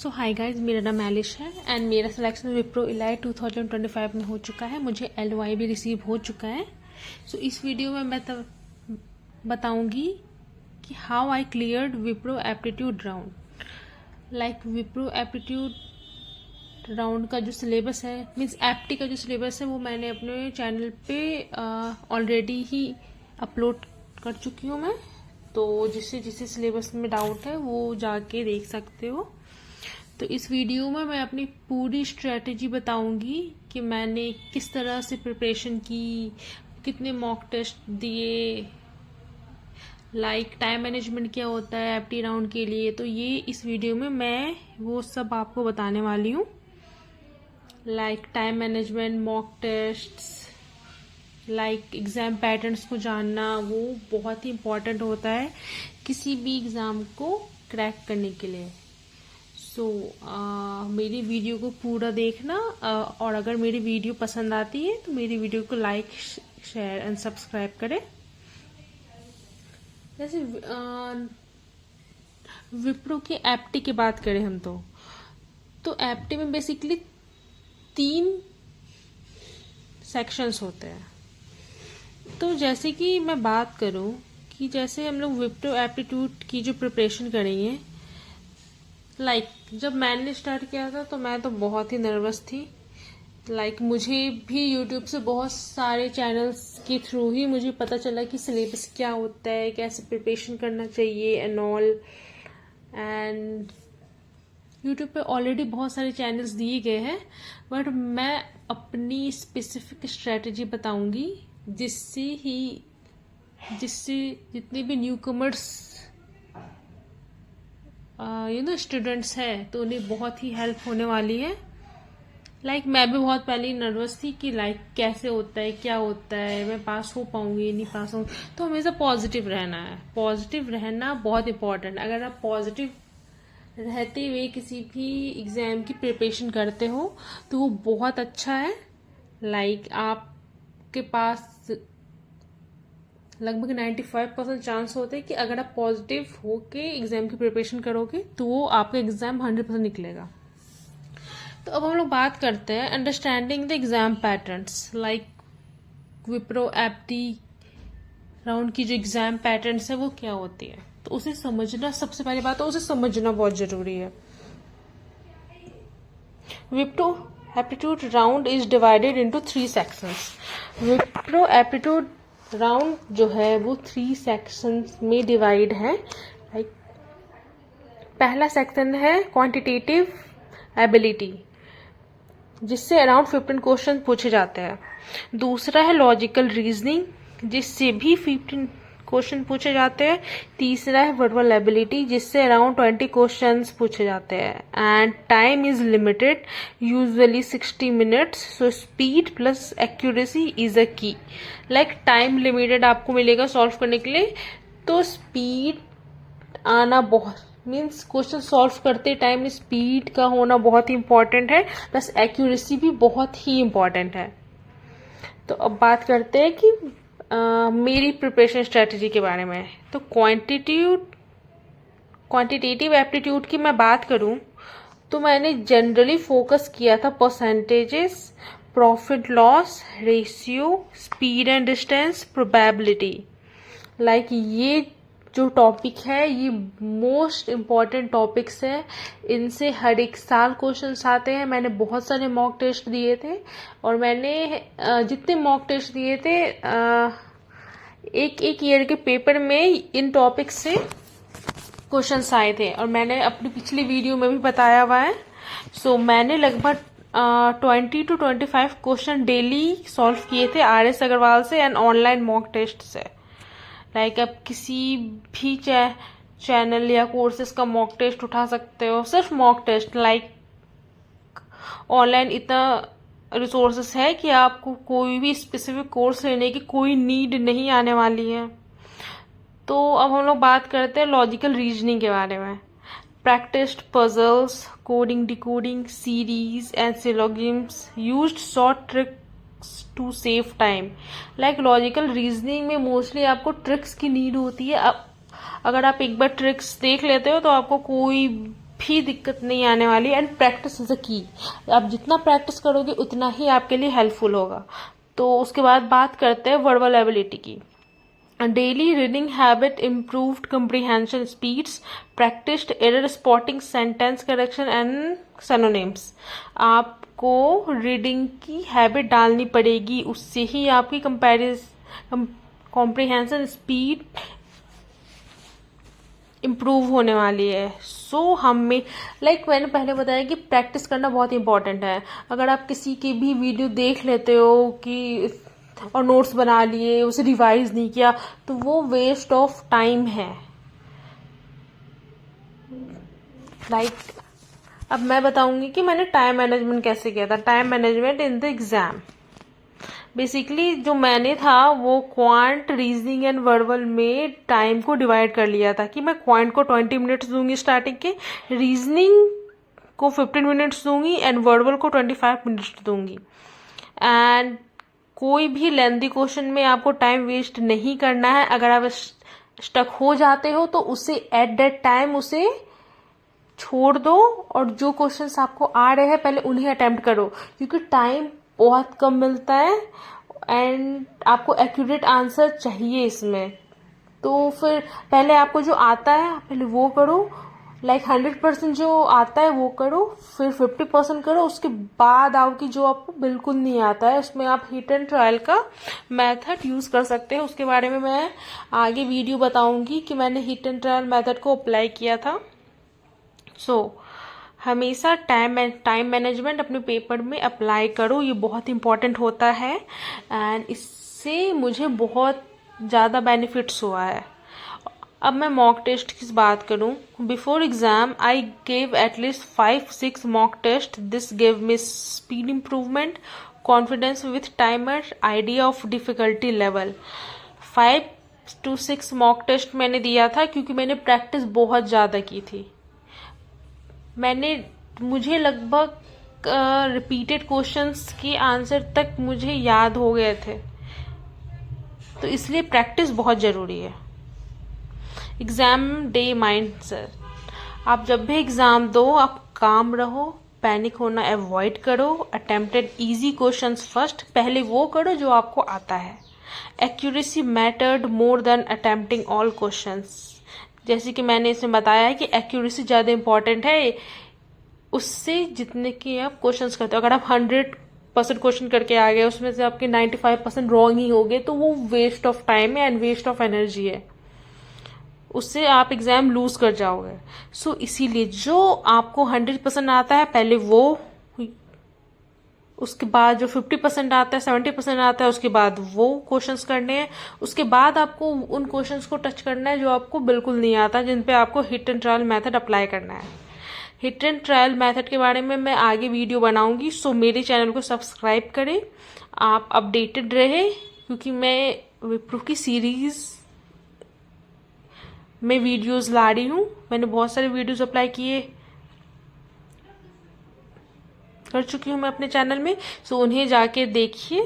सो hi guys, मेरा नाम Eilish है एंड मेरा सिलेक्शन विप्रो इलाइट 2025 में हो चुका है। मुझे LOI भी रिसीव हो चुका है। सो इस वीडियो में मैं बताऊंगी कि how I cleared Wipro aptitude round. Wipro aptitude round का जो सिलेबस है, मीन्स एप्टी का जो सिलेबस है, वो मैंने अपने चैनल पे ऑलरेडी ही अपलोड कर चुकी हूँ मैं। तो जिसे सिलेबस में डाउट है वो जाके देख सकते हो। तो इस वीडियो में मैं अपनी पूरी स्ट्रेटेजी बताऊंगी कि मैंने किस तरह से प्रिपरेशन की, कितने मॉक टेस्ट दिए, टाइम मैनेजमेंट क्या होता है एप्टी राउंड के लिए। तो ये इस वीडियो में मैं वो सब आपको बताने वाली हूँ, time management, mock tests, exam patterns को जानना, वो बहुत ही इम्पोर्टेंट होता है किसी भी एग्ज़ाम को क्रैक करने के लिए। मेरी वीडियो को पूरा देखना, और अगर मेरी वीडियो पसंद आती है तो मेरी वीडियो को लाइक, शेयर एंड सब्सक्राइब करें। जैसे विप्रो के एप्टी की बात करें हम तो एप्टी में बेसिकली 3 सेक्शंस होते हैं। तो जैसे कि मैं बात करूं कि जैसे हम लोग विप्रो एप्टीट्यूड की जो प्रिपरेशन करेंगे, जब मैंने स्टार्ट किया था तो मैं तो बहुत ही नर्वस थी। मुझे भी यूट्यूब से बहुत सारे चैनल्स के थ्रू ही मुझे पता चला कि सिलेबस क्या होता है, कैसे प्रिपरेशन करना चाहिए एंड ऑल। एंड यूट्यूब पे ऑलरेडी बहुत सारे चैनल्स दिए गए हैं, बट मैं अपनी स्पेसिफिक स्ट्रेटजी बताऊंगी जिससे जितने भी न्यू कमर्स स्टूडेंट्स हैं तो उन्हें बहुत ही हेल्प होने वाली है। मैं भी बहुत पहले नर्वस थी कि कैसे होता है, क्या होता है, मैं पास हो पाऊंगी नहीं पास होंगी। तो हमेशा पॉजिटिव रहना है, पॉजिटिव रहना बहुत इंपॉर्टेंट। अगर आप पॉजिटिव रहते हुए किसी भी एग्जाम की प्रिपरेशन करते हो तो वो बहुत अच्छा है। आपके पास लगभग 95% चांस होते हैं कि अगर आप पॉजिटिव होके एग्जाम की प्रिपरेशन करोगे तो वो आपका एग्जाम 100% निकलेगा। तो अब हम लोग बात करते हैं understanding the exam patterns. Wipro apti round की जो एग्जाम पैटर्न्स है वो क्या होती है, तो उसे समझना, सबसे पहली बात तो उसे समझना बहुत जरूरी है। Wipro aptitude round is divided into 3 sections. Wipro aptitude round जो है वो 3 सेक्शंस में डिवाइड है। पहला सेक्शन है क्वांटिटेटिव एबिलिटी, जिससे अराउंड 15 क्वेश्चन पूछे जाते हैं। दूसरा है लॉजिकल रीजनिंग, जिससे भी 15 क्वेश्चन पूछे जाते हैं। तीसरा है वर्बल एबिलिटी, जिससे अराउंड 20 क्वेश्चंस पूछे जाते हैं। And time is limited, usually 60 minutes. So speed plus accuracy is a key. Time limited आपको मिलेगा सॉल्व करने के लिए, तो स्पीड आना बहुत, मीन्स क्वेश्चन सॉल्व करते टाइम स्पीड का होना बहुत ही इंपॉर्टेंट है, प्लस एक्यूरेसी भी बहुत ही इंपॉर्टेंट है। तो अब बात करते हैं कि मेरी प्रिपरेशन स्ट्रेटजी के बारे में। तो क्वांटिटेटिव एप्टीट्यूड की मैं बात करूं तो मैंने जनरली फोकस किया था percentages, profit loss ratio, speed and distance, probability. ये जो टॉपिक है ये मोस्ट इम्पॉर्टेंट टॉपिक्स है। इनसे हर एक साल क्वेश्चंस आते हैं। मैंने बहुत सारे मॉक टेस्ट दिए थे, और मैंने जितने मॉक टेस्ट दिए थे एक ईयर के पेपर में इन टॉपिक्स से क्वेश्चंस आए थे, और मैंने अपनी पिछली वीडियो में भी बताया हुआ है। मैंने लगभग 20 to 25 क्वेश्चन डेली सॉल्व किए थे RS अग्रवाल से एंड ऑनलाइन मॉक टेस्ट से। आप किसी भी चैनल या कोर्सेज का मॉक टेस्ट उठा सकते हो। सिर्फ मॉक टेस्ट, ऑनलाइन इतना रिसोर्सेस है कि आपको कोई भी स्पेसिफिक कोर्स लेने की कोई नीड नहीं आने वाली है। तो अब हम लोग बात करते हैं लॉजिकल रीजनिंग के बारे में। Practised puzzles, coding, decoding, series and syllogisms, used short tricks to save time. Logical reasoning में मोस्टली आपको ट्रिक्स की नीड होती है। अगर आप एक बार ट्रिक्स देख लेते हो तो आपको कोई भी दिक्कत नहीं आने वाली। एंड प्रैक्टिस इज अ की। आप जितना प्रैक्टिस करोगे उतना ही आपके लिए हेल्पफुल होगा। तो उसके बाद बात करते हैं वर्बल एबिलिटी की। Daily reading habit, improved comprehension speeds, practised error spotting, sentence correction and synonyms. आपको रीडिंग की हैबिट डालनी पड़ेगी, उससे ही आपकी कॉम्प्रिहेंशन स्पीड इम्प्रूव होने वाली है। सो हमें मैंने पहले बताया कि प्रैक्टिस करना बहुत इंपॉर्टेंट है। अगर आप किसी की भी वीडियो देख लेते हो कि और नोट्स बना लिए, उसे रिवाइज नहीं किया, तो वो वेस्ट ऑफ टाइम है। अब मैं बताऊंगी कि मैंने टाइम मैनेजमेंट कैसे किया था। Time management in the exam. Basically जो मैंने था वो क्वांट, रीजनिंग एंड वर्बल में टाइम को डिवाइड कर लिया था कि मैं क्वांट को 20 मिनट्स दूंगी स्टार्टिंग के, रीजनिंग को 15 मिनट्स दूंगी एंड वर्बल को 25 मिनट्स दूंगी। एंड कोई भी लेंथी क्वेश्चन में आपको टाइम वेस्ट नहीं करना है। अगर आप स्टक हो जाते हो तो उसे एट दैट टाइम उसे छोड़ दो और जो क्वेश्चंस आपको आ रहे हैं पहले उन्हें अटेम्प्ट करो, क्योंकि टाइम बहुत कम मिलता है एंड आपको एक्यूरेट आंसर चाहिए इसमें। तो फिर पहले आपको जो आता है पहले वो करो, 100% जो आता है वो करो, फिर 50% करो, उसके बाद आओ कि जो आपको बिल्कुल नहीं आता है उसमें आप हिट एंड ट्रायल का मेथड यूज कर सकते हैं। उसके बारे में मैं आगे वीडियो बताऊंगी कि मैंने हिट एंड ट्रायल मेथड को अप्लाई किया था। हमेशा टाइम मैनेजमेंट अपने पेपर में अप्लाई करो, ये बहुत इंपॉर्टेंट होता है एंड इससे मुझे बहुत ज़्यादा बेनिफिट्स हुआ है। अब मैं मॉक टेस्ट की बात करूं, before exam I gave at least 5-6 mock test. This gave me speed improvement, confidence with timer, idea of difficulty level. 5 to 6 mock test मैंने दिया था क्योंकि मैंने प्रैक्टिस बहुत ज़्यादा की थी। मुझे लगभग रिपीटेड क्वेश्चंस के आंसर तक मुझे याद हो गए थे, तो इसलिए प्रैक्टिस बहुत ज़रूरी है। एग्ज़ाम डे माइंडसेट, आप जब भी एग्ज़ाम दो आप काम रहो, पैनिक होना अवॉइड करो, अटेम्प्टेड इजी क्वेश्चंस फर्स्ट, पहले वो करो जो आपको आता है। Accuracy mattered more than attempting all questions, जैसे कि मैंने इसमें बताया है कि एक्यूरेसी ज़्यादा इंपॉर्टेंट है उससे जितने के आप क्वेश्चंस करते हो। अगर आप 100% क्वेश्चन करके आ गए उसमें से आपके 95% रॉन्ग ही हो गए तो वो वेस्ट ऑफ टाइम है एंड वेस्ट ऑफ एनर्जी है, उससे आप एग्जाम लूज कर जाओगे। सो इसीलिए जो आपको 100% आता है पहले वो, उसके बाद जो 50% आता है, 70% आता है, उसके बाद वो क्वेश्चंस करने हैं। उसके बाद आपको उन क्वेश्चंस को टच करना है जो आपको बिल्कुल नहीं आता, जिन पे आपको hit and trial method apply करना है। हिट एंड ट्रायल मेथड के बारे में मैं आगे वीडियो बनाऊंगी, सो मेरे चैनल को सब्सक्राइब करें, आप अपडेटेड रहे, क्योंकि मैं विप्रो की सीरीज में वीडियोस ला रही हूँ। मैंने बहुत सारे वीडियोस अप्लाई कर चुकी हूँ मैं अपने चैनल में, सो उन्हें जाके देखिए।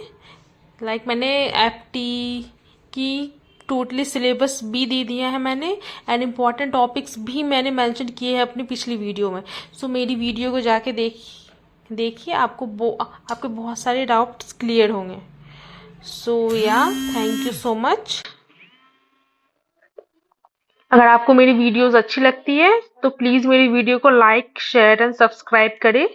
मैंने एफटी की टोटली सिलेबस भी दे दिया है मैंने एंड इम्पॉर्टेंट टॉपिक्स भी मैंने मेंशन किए हैं अपनी पिछली वीडियो में। सो मेरी वीडियो को जाके देखिए, आपके बहुत सारे डाउट्स क्लियर होंगे। So thank you so much. अगर आपको मेरी वीडियोस अच्छी लगती है तो प्लीज़ मेरी वीडियो को लाइक, शेयर एंड सब्सक्राइब करें।